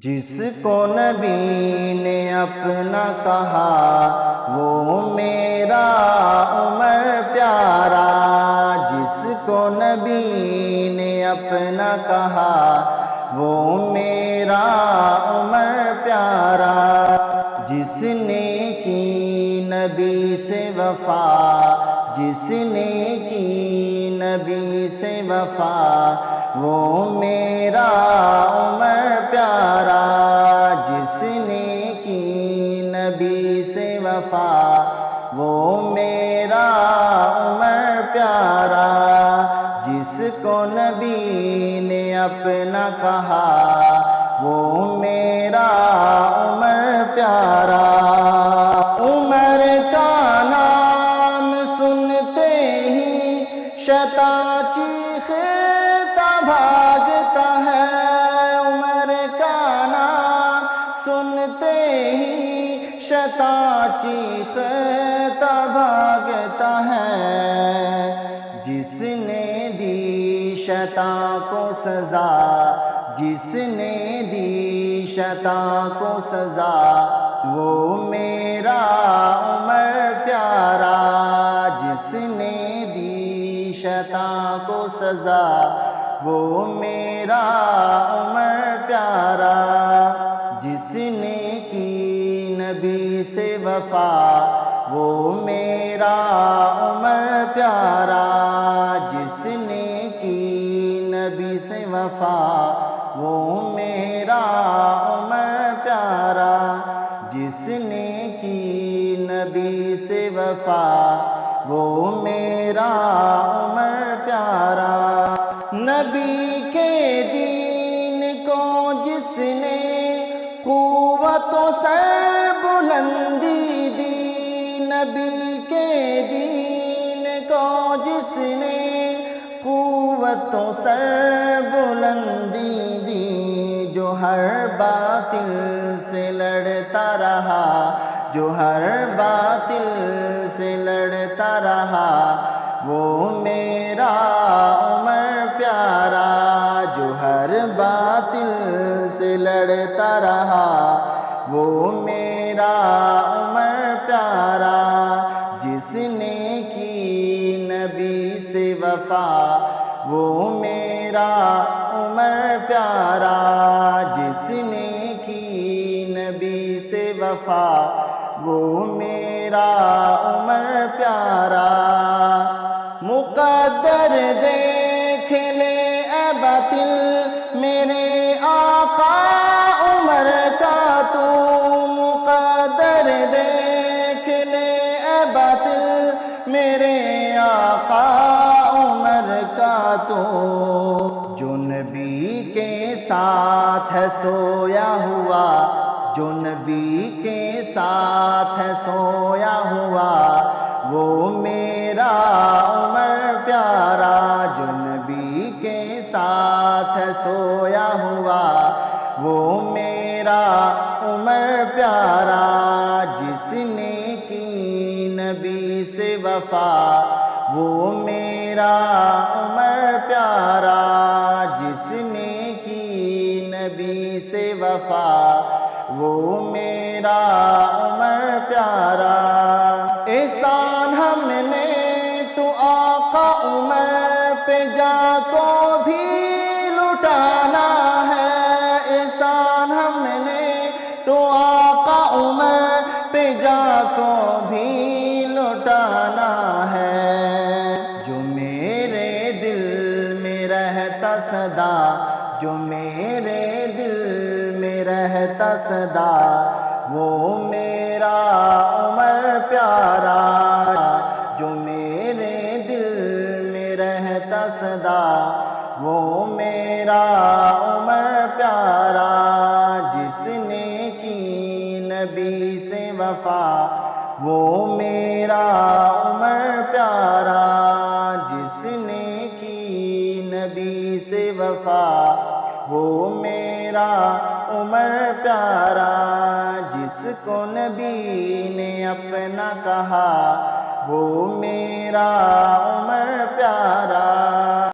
جس کو نبی نے اپنا کہا وہ میرا عمر پیارا، جس کو نبی نے اپنا کہا وہ میرا عمر پیارا، جس نے کی نبی سے وفا، جس نے کی نبی سے وفا وہ میرا عمر پیارا، جس نے کی نبی سے وفا وہ میرا عمر پیارا، جس کو نبی نے اپنا کہا وہ میرا عمر پیارا۔ عمر کا نام سنتے ہی شیطان چیختا بھاگتا ہے، عمر کا نام سنتے ہی شیطان چیختا بھاگتا ہے، جس نے دی شیطان کو سزا، جس نے دی شیطان کو سزا وہ میرا عمر پیارا، جس نے دی شیطان کو سزا وہ میرا عمر پیارا، جس نے کی نبی سے وفا وہ میرا عمر پیارا، جس نے کی نبی سے وفا وہ میرا عمر پیارا، جس نے کی نبی سے وفا وہ میرا عمر پیارا۔ نبی کے دین کو جس نے قوت و سر بلندی دی، نبی کے دین کو جس نے قوت و سر بلندی دی، جو ہر باطل سے لڑتا رہا، جو ہر باطل سے لڑتا رہا وہ میرا عمر پیارا، جو ہر باطل سے لڑتا رہا وہ میرا عمر پیارا، جس نے کی نبی سے وفا وہ میرا عمر پیارا، جس نے کی نبی سے وفا وہ میرا عمر پیارا۔ مقدر دیکھ لے اے باطل میرے آقا عمر کا تو، مقدر دیکھ لے اے باطل میرے آقا عمر کا تو، جو نبی کے ساتھ ہے سویا ہوا، جو نبی کے ساتھ ہے سویا ہوا وہ میرا عمر پیارا، جو نبی کے ساتھ ہے سویا ہوا وہ میرا عمر پیارا، جس نے کی نبی سے وفا وہ میرا عمر پیارا، جس نے کی نبی سے وفا وہ میرا عمر پیارا۔ احسان ہم نے تو آقا عمر پہ جا کو بھی لٹانا ہے، احسان ہم نے تو آقا عمر پہ جا کو بھی لٹانا ہے، جو میرے دل میں رہتا صدا، جو میرے دل میں رہتا صدا وہ میرا عمر پیارا، جو میرے دل میں رہتا صدا وہ میرا عمر پیارا، جس نے کی نبی سے وفا وہ میرا عمر پیارا، جس نے کی نبی سے وفا وہ میرا عمر پیارا، جس کو نبی نے اپنا کہا وہ میرا عمر پیارا۔